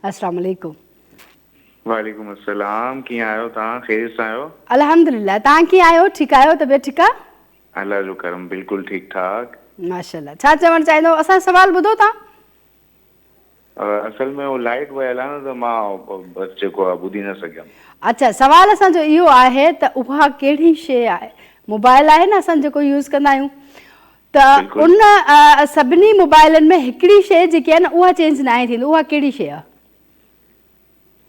अस्सलाम वालेकुम। वालेकुम अस्सलाम। कीअं आहियो तव्हां? ख़ैरियत सां आहियो? अल्हम्दुलिल्लाह। तव्हां कीअं आहियो? ठीकु आहियो? तबियत ठीकु आहे? अल्लाह जो करम, बिल्कुलु ठीकु ठाक। माशाल्लाह। छा चवणु चाहींदो? असांजो सवाल ॿुधो तव्हां? असल में वो लाइट वयल आहे न, त मां बस जेको आहे ॿुधी न सघियमि। अच्छा, सवाल असांजो इहो आहे त उहा कहिड़ी शइ आहे? मोबाइल आहे न असां जेको यूज़ कंदा आहियूं, त बिल्कुलु। उन सभिनी मोबाइलनि में हिकिड़ी शइ जेकी आहे न उहा चेंज न आहे थींदी, उहा कहिड़ी शइ आहे?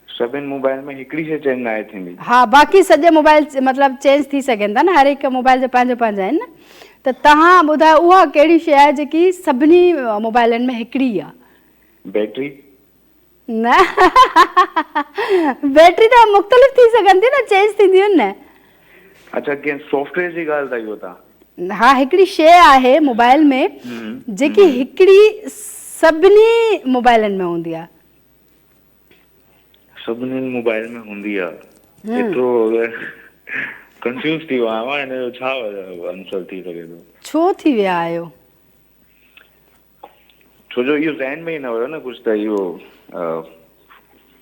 सभिनि मोबाइल में हिकिड़ी शइ चेंज न आहे थींदी? हा, बाक़ी सॼे मोबाइल मतिलबु चेंज थी सघनि था न, हर हिकु मोबाइल जो पंहिंजो पंहिंजा आहिनि न। त तव्हां ॿुधायो उहा कहिड़ी शइ आहे जेकी सभिनी मोबाइलनि में हिकिड़ी आहे? बैटरी। न बैटरी त मुख़्तलिफ़ थी सघनि थी न, चेंज थींदियूं आहिनि न। अच्छा, कंहिं सॉफ्टवेयर जी ॻाल्हि था कयो तव्हां? हा, हिकिड़ी शइ आहे मोबाइल में जेकी हिकिड़ी सभिनी मोबाइलनि में हूंदी आहे। सभिनी मोबाइल में हूंदी आहे? एतिरो कंफ्यूज थी वियो आहियां, हिन जो छा आंसर थी सघे थो? छो थी विया आहियो? छो जो इहो ज़हन में ई न हुयो न कुझु, त इहो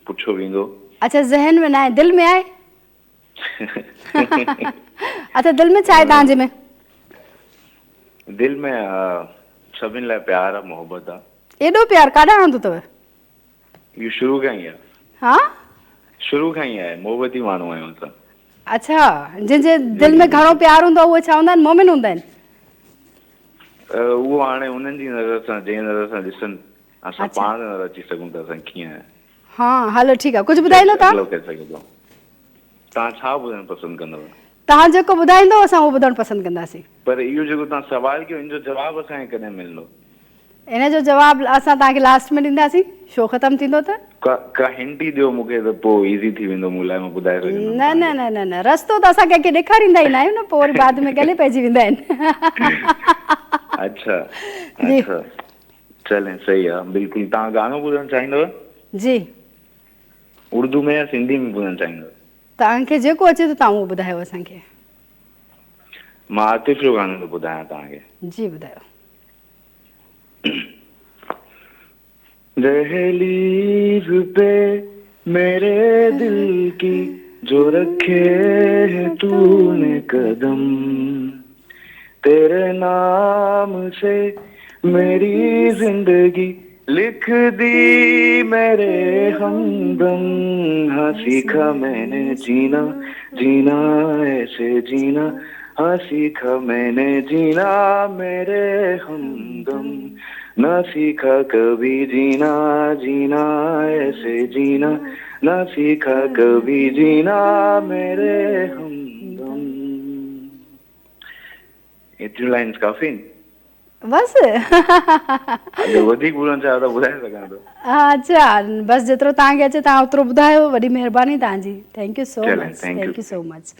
पुछो वेंदो। अच्छा, ज़हन में न आहे, दिलि में आहे? अच्छा, दिलि में छा आहे तव्हांजे में? दिलि में सभिनि लाइ प्यार आहे, मोहबत आहे। एॾो प्यार काॾां आंदो अथव? इहो शुरू खां ई आहे। हा, शुरू खां ई आहे, मोहबती माण्हू आहियूं असां। अच्छा, जंहिंजे दिलि जी में जी घणो जी। प्यार हूंदो आहे उहे छा हूंदा आहिनि? मोमिन हूंदा आहिनि? उहो हाणे उन्हनि जी नज़र सां, जंहिं नज़र सां ॾिसनि, असां अच्छा, पाण नज़र अची सघूं था असां कीअं आहे। हा, हलो ठीकु आहे। कुझु ॿुधाईंदो जज तव्हां? अॻिलो करे सघे थो। तव्हां छा ॿुधणु पसंदि कंदव? तव्हां जेको ॿुधाईंदो असां उहो ॿुधणु पसंदि कंदासीं। पर इहो जेको तव्हां सुवाल कयो, इन जो जवाबु असांखे कॾहिं मिलंदो? इन जो जवाबु असां तव्हांखे लास्ट में ॾींदासीं, शो ख़तमु थींदो त। का हिंट ई ॾियो मूंखे, त पोइ ईज़ी थी वेंदो मूं लाइ, मां ॿुधाए सघंदुमि न न तव्हांखे। न न न, रस्तो त असां कंहिंखे ॾेखारींदा ई न आहियूं न, पोइ वरी बाद में गले पइजी वेंदा आहिनि। अच्छा जी अच्छा, चलें सही आहे, बिल्कुलु। तव्हां गानो ॿुधणु चाहींदव? जी। उर्दू में या सिंधी में ॿुधणु चाहींदव? तव्हांखे जेको अचे थो तव्हां उहो ॿुधायो असांखे। मां आतिफ़ जो गानो थो ॿुधायां तव्हांखे। जी ॿुधायो। दहलीज पे मेरे दिल की जो रखे है तूने कदम, तेरे नाम से मेरी जिंदगी लिख दी मेरे हमदम। हाँ सीखा मैंने जीना, जीना ऐसे जीना, हाँ सीखा मैंने जीना मेरे हमदम। ना सीखा कभी जीना, जीना ऐसे जीना, ना सीखा कभी जीना मेरे हमदम। एतिरियूं लाइन्स काफ़ी आहिनि? बसि? अगरि वधीक ॿुधणु चाहियो त ॿुधाए सघां थो। हा, अच्छा, बसि जेतिरो तव्हांखे अचे तव्हां ओतिरो ॿुधायो। वॾी महिरबानी तव्हांजी। थैंक यू सो चलें, much, thank U. Thank you so much.